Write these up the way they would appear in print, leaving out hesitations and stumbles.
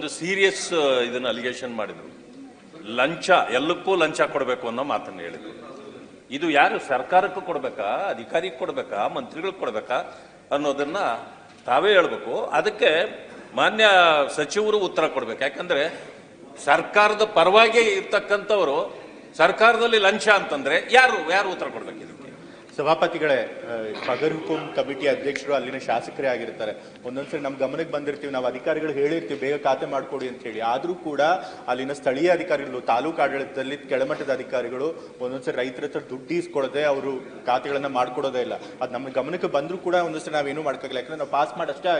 ಒಂದು ಸೀರಿಯಸ್ ಇದನ್ನ ಅಲಿಗೇಷನ್ ಮಾಡಿದ್ರು. ಲಂಚ, ಎಲ್ಲಕ್ಕೂ ಲಂಚ ಕೊಡಬೇಕು ಅನ್ನೋ ಮಾತನ್ನು ಹೇಳಿದ್ರು. ಇದು ಯಾರು ಸರ್ಕಾರಕ್ಕೂ ಕೊಡಬೇಕಾ, ಅಧಿಕಾರಿಗೆ ಕೊಡಬೇಕಾ, ಮಂತ್ರಿಗಳಿಗೆ ಕೊಡಬೇಕಾ ಅನ್ನೋದನ್ನ ತಾವೇ ಹೇಳ್ಬೇಕು. ಅದಕ್ಕೆ ಮಾನ್ಯ ಸಚಿವರು ಉತ್ತರ ಕೊಡ್ಬೇಕು. ಯಾಕಂದ್ರೆ ಸರ್ಕಾರದ ಪರವಾಗಿ ಇರ್ತಕ್ಕಂಥವರು ಸರ್ಕಾರದಲ್ಲಿ ಲಂಚ ಅಂತಂದ್ರೆ ಯಾರು ಉತ್ತರ ಕೊಡ್ಬೇಕು ಇದಕ್ಕೆ? ಸಭಾಪತಿಗಳೇ, ಬಗರ್ ಹುಕುಂ ಕಮಿಟಿ ಅಧ್ಯಕ್ಷರು ಅಲ್ಲಿನ ಶಾಸಕರೇ ಆಗಿರ್ತಾರೆ. ಒಂದೊಂದ್ಸರಿ ನಮ್ಮ ಗಮನಕ್ಕೆ ಬಂದಿರ್ತೀವಿ, ನಾವು ಅಧಿಕಾರಿಗಳು ಹೇಳಿರ್ತೀವಿ ಬೇಗ ಖಾತೆ ಮಾಡ್ಕೊಡಿ ಅಂತ ಹೇಳಿ. ಆದರೂ ಕೂಡ ಅಲ್ಲಿನ ಸ್ಥಳೀಯ ಅಧಿಕಾರಿಗಳು, ತಾಲೂಕು ಆಡಳಿತದಲ್ಲಿ ಕೆಳಮಟ್ಟದ ಅಧಿಕಾರಿಗಳು ಒಂದೊಂದ್ಸರಿ ರೈತರ ಹತ್ರ ದುಡ್ಡು ಇಸ್ಕೊಡದೆ ಅವರು ಖಾತೆಗಳನ್ನ ಮಾಡ್ಕೊಡೋದೇ ಇಲ್ಲ. ಅದು ನಮ್ಮ ಗಮನಕ್ಕೆ ಬಂದರೂ ಕೂಡ ಒಂದೊಂದ್ಸರಿ ನಾವೇನು ಮಾಡ್ಕೋಲ್ಲ, ಯಾಕಂದ್ರೆ ನಾವು ಪಾಸ್ ಮಾಡಷ್ಟೇ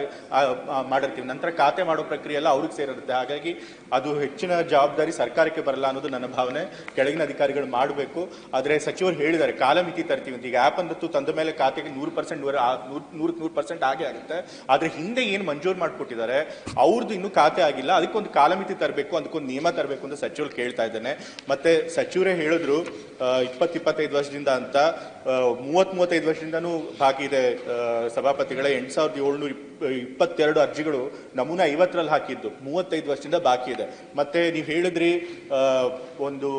ಮಾಡಿರ್ತೀವಿ. ನಂತರ ಖಾತೆ ಮಾಡೋ ಪ್ರಕ್ರಿಯೆ ಎಲ್ಲ ಅವ್ರಿಗೆ ಸೇರಿರುತ್ತೆ. ಹಾಗಾಗಿ ಅದು ಹೆಚ್ಚಿನ ಜವಾಬ್ದಾರಿ ಸರ್ಕಾರಕ್ಕೆ ಬರಲ್ಲ ಅನ್ನೋದು ನನ್ನ ಭಾವನೆ. ಕೆಳಗಿನ ಅಧಿಕಾರಿಗಳು ಮಾಡಬೇಕು. ಆದರೆ ಸಚಿವರು ಹೇಳಿದ್ದಾರೆ ಕಾಲಮಿತಿ ತರ್ತೀವಿ ಅಂತ. ಈಗ ಆ್ಯಪ್ ಅಂದತ್ತು ತಂದ ಮೇಲೆ ಖಾತೆಗೆ 100% ಆಗೇ ಆಗುತ್ತೆ. ಆದರೆ ಹಿಂದೆ ಏನು ಮಂಜೂರು ಮಾಡಿಕೊಟ್ಟಿದ್ದಾರೆ ಅವ್ರದ್ದು ಇನ್ನೂ ಖಾತೆ ಆಗಿಲ್ಲ. ಅದಕ್ಕೊಂದು ಕಾಲಮಿತಿ ತರಬೇಕು, ಅದಕ್ಕೊಂದು ನಿಯಮ ತರಬೇಕು ಅಂತ ಸಚಿವರು ಕೇಳ್ತಾ ಇದ್ದೇನೆ. ಮತ್ತೆ ಸಚಿವರೇ ಹೇಳಿದ್ರು 20-25 ವರ್ಷದಿಂದ ಅಂತ. 30-35 ವರ್ಷದಿಂದನೂ ಬಾಕಿ ಇದೆ ಸಭಾಪತಿಗಳೇ. 8722 ಅರ್ಜಿಗಳು ನಮೂನೆ 50ರಲ್ಲಿ ಹಾಕಿದ್ದು 35 ವರ್ಷದಿಂದ ಬಾಕಿ ಇದೆ. ಮತ್ತೆ ನೀವು ಹೇಳಿದ್ರಿ ಒಂದು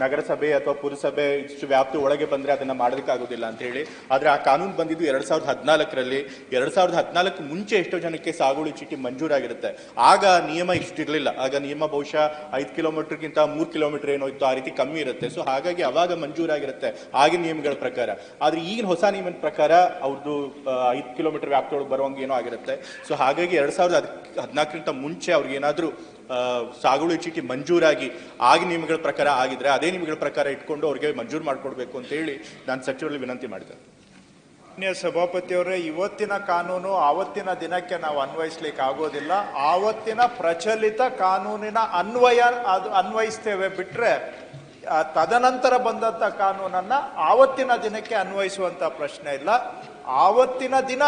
ನಗರಸಭೆ ಅಥವಾ ಪುರಸಭೆ ಇಷ್ಟು ವ್ಯಾಪ್ತಿ ಒಳಗೆ ಬಂದ್ರೆ ಅದನ್ನ ಮಾಡೋದಕ್ಕಾಗೋದಿಲ್ಲ ಅಂತ ಹೇಳಿ. ಆದ್ರೆ ಆ ಕಾನೂನು ಬಂದಿದ್ದು 2014ರಲ್ಲಿ. 2014 ಮುಂಚೆ ಎಷ್ಟೋ ಜನಕ್ಕೆ ಸಾಗುವಳಿ ಚೀಟಿ ಮಂಜೂರಾಗಿರುತ್ತೆ. ಆಗ ನಿಯಮ ಇಷ್ಟಿರಲಿಲ್ಲ. ಆಗ ನಿಯಮ ಬಹುಶಃ 5 ಕಿಲೋಮೀಟರ್ಗಿಂತ 3 ಕಿಲೋಮೀಟರ್ ಏನೋ ಇತ್ತು, ಆ ರೀತಿ ಕಮ್ಮಿ ಇರುತ್ತೆ. ಸೊ ಹಾಗಾಗಿ ಅವಾಗ ಮಂಜೂರಾಗಿರುತ್ತೆ ಆಗಿನ ನಿಯಮಗಳ ಪ್ರಕಾರ. ಆದ್ರೆ ಈಗಿನ ಹೊಸ ನಿಯಮದ ಪ್ರಕಾರ ಅವ್ರದ್ದು 5 ಕಿಲೋಮೀಟರ್ ವ್ಯಾಪ್ತಿಯೊಳಗೆ ಬರುವಂಗೆ ಏನೋ ಆಗಿರುತ್ತೆ. ಸೊ ಹಾಗಾಗಿ 2014ಕ್ಕಿಂತ ಮುಂಚೆ ಅವ್ರಿಗೆ ಏನಾದರೂ ಸಾಗುವಳಿ ಚೀಟಿ ಮಂಜೂರಾಗಿ ಆಗಿನ ನಿಯಮಗಳ ಪ್ರಕಾರ ಆಗಿದ್ರೆ ಅದೇ ನಿಯಮಗಳ ಪ್ರಕಾರ ಇಟ್ಕೊಂಡು ಅವ್ರಿಗೆ ಮಂಜೂರು ಮಾಡಿಕೊಡ್ಬೇಕು ಅಂತ ಹೇಳಿ ನಾನು ಸಚಿವರಲ್ಲಿ ವಿನಂತಿ ಮಾಡಿದೆ. ಮಾನ್ಯ ಸಭಾಪತಿಯವರೇ, ಇವತ್ತಿನ ಕಾನೂನು ಆವತ್ತಿನ ದಿನಕ್ಕೆ ನಾವು ಅನ್ವಯಿಸ್ಲಿಕ್ಕೆ ಆಗೋದಿಲ್ಲ. ಆವತ್ತಿನ ಪ್ರಚಲಿತ ಕಾನೂನಿನ ಅನ್ವಯಿಸ್ತೇವೆ ಬಿಟ್ರೆ ತದನಂತರ ಬಂದಂಥ ಕಾನೂನನ್ನ ಆವತ್ತಿನ ದಿನಕ್ಕೆ ಅನ್ವಯಿಸುವಂತ ಪ್ರಶ್ನೆ ಇಲ್ಲ. ಆವತ್ತಿನ ದಿನ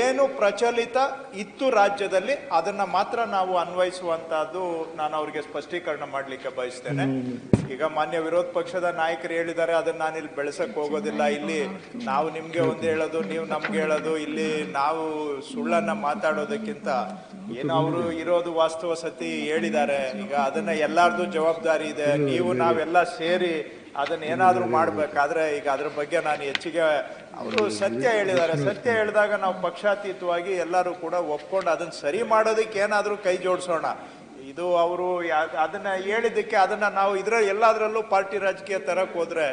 ಏನು ಪ್ರಚಲಿತ ಇತ್ತು ರಾಜ್ಯದಲ್ಲಿ ಅದನ್ನ ಮಾತ್ರ ನಾವು ಅನ್ವಯಿಸುವಂತಹದ್ದು ನಾನು ಅವ್ರಿಗೆ ಸ್ಪಷ್ಟೀಕರಣ ಮಾಡಲಿಕ್ಕೆ ಬಯಸ್ತೇನೆ. ಈಗ ಮಾನ್ಯ ವಿರೋಧ ಪಕ್ಷದ ನಾಯಕರು ಹೇಳಿದ್ದಾರೆ, ಅದನ್ನ ನಾನಿಲ್ಲಿ ಬೆಳೆಸಕ್ ಹೋಗೋದಿಲ್ಲ. ಇಲ್ಲಿ ನಾವು ನಿಮ್ಗೆ ಒಂದು ಹೇಳೋದು, ನೀವು ನಮ್ಗೆ ಹೇಳೋದು, ಇಲ್ಲಿ ನಾವು ಸುಳ್ಳನ್ನ ಮಾತಾಡೋದಕ್ಕಿಂತ ಏನು ಅವರು ಇರೋದು ವಾಸ್ತವ ಸತಿ ಹೇಳಿದ್ದಾರೆ. ಈಗ ಅದನ್ನ ಎಲ್ಲಾರ್ದು ಜವಾಬ್ದಾರಿ ಇದೆ. ನೀವು ನಾವೆಲ್ಲ ಸೇರಿ ಅದನ್ನ ಏನಾದ್ರೂ ಮಾಡ್ಬೇಕಾದ್ರೆ ಈಗ ಅದ್ರ ಬಗ್ಗೆ ನಾನು ಹೆಚ್ಚಿಗೆ, ಅವರು ಸತ್ಯ ಹೇಳಿದ್ದಾರೆ. ಸತ್ಯ ಹೇಳಿದಾಗ ನಾವು ಪಕ್ಷಾತೀತವಾಗಿ ಎಲ್ಲರೂ ಕೂಡ ಒಪ್ಕೊಂಡು ಅದನ್ನ ಸರಿ ಮಾಡೋದಕ್ಕೆ ಏನಾದ್ರೂ ಕೈ ಜೋಡಿಸೋಣ. ಇದು ಅವರು ಅದನ್ನ ಹೇಳಿದ್ದಕ್ಕೆ ಅದನ್ನ ನಾವು ಎಲ್ಲದರಲ್ಲೂ ಪಾರ್ಟಿ ರಾಜಕೀಯ ತರಕ್ ಹೋದ್ರೆ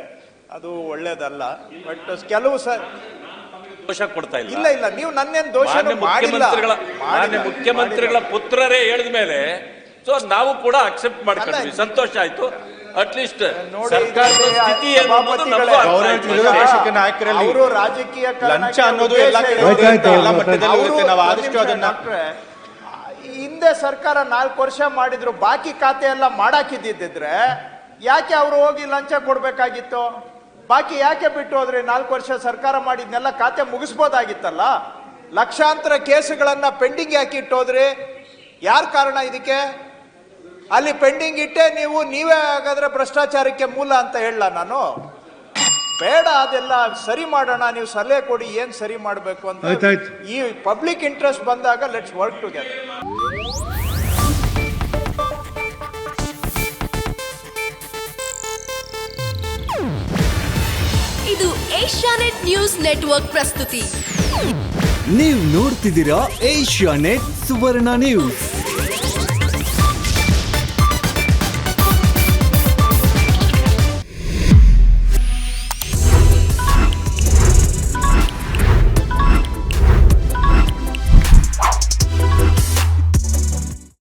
ಅದು ಒಳ್ಳೇದಲ್ಲ. ಬಟ್ ಕೆಲವು ದೋಷ ಕೊಡ್ತಾ ಇಲ್ಲ. ಇಲ್ಲ ನೀವು ನನ್ನೇನು ದೋಷ ಮಾಡಿಲ್ಲ. ಮುಖ್ಯಮಂತ್ರಿಗಳ ಪುತ್ರರೇ ಹೇಳಿದ ಮೇಲೆ ಸೊ ನಾವು ಕೂಡ ಅಕ್ಸೆಪ್ಟ್ ಮಾಡ್ಕೊಂಡ್ವಿ, ಸಂತೋಷ ಆಯ್ತು. ಅಟ್ಲೀಸ್ಟ್ ಸರ್ಕಾರದ ಸ್ಥಿತಿ ಅವರು ರಾಜಕೀಯ ಹಿಂದೆ ಸರ್ಕಾರ 4 ವರ್ಷ ಮಾಡಿದ್ರು, ಬಾಕಿ ಖಾತೆ ಎಲ್ಲ ಮಾಡಾಕಿದ್ದಿದ್ರೆ ಯಾಕೆ ಅವರು ಹೋಗಿ ಲಂಚ ಕೊಡ್ಬೇಕಾಗಿತ್ತು? ಬಾಕಿ ಯಾಕೆ ಬಿಟ್ಟು ಹೋದ್ರಿ? 4 ವರ್ಷ ಸರ್ಕಾರ ಮಾಡಿದ್ನೆಲ್ಲ ಖಾತೆ ಮುಗಿಸ್ಬೋದಾಗಿತ್ತಲ್ಲ. ಲಕ್ಷಾಂತರ ಕೇಸುಗಳನ್ನ ಪೆಂಡಿಂಗ್ ಯಾಕೆ ಇಟ್ಟೋದ್ರಿ? ಯಾರ್ ಕಾರಣ ಇದಕ್ಕೆ? ಅಲ್ಲಿ ಪೆಂಡಿಂಗ್ ಇಟ್ಟೆ ನೀವೇ ಹಾಗಾದ್ರೆ ಭ್ರಷ್ಟಾಚಾರಕ್ಕೆ ಮೂಲ ಅಂತ ಹೇಳಲ್ಲ ನಾನು. ಬೇಡ, ಅದೆಲ್ಲ ಸರಿ ಮಾಡೋಣ. ನೀವು ಸಲಹೆ ಕೊಡಿ ಏನ್ ಸರಿ ಮಾಡಬೇಕು ಅಂತ. ಈ ಪಬ್ಲಿಕ್ ಇಂಟ್ರೆಸ್ಟ್ ಬಂದಾಗ ಲೆಟ್ಸ್ ವರ್ಕ್ ಟುಗೆದರ್. ಇದು ಏಷ್ಯಾನೆಟ್ ನ್ಯೂಸ್ ನೆಟ್ವರ್ಕ್ ಪ್ರಸ್ತುತಿ. ನೀವು ನೋಡ್ತಿದ್ದೀರಾ ಏಷ್ಯಾನೆಟ್ ಸುವರ್ಣ ನ್ಯೂಸ್.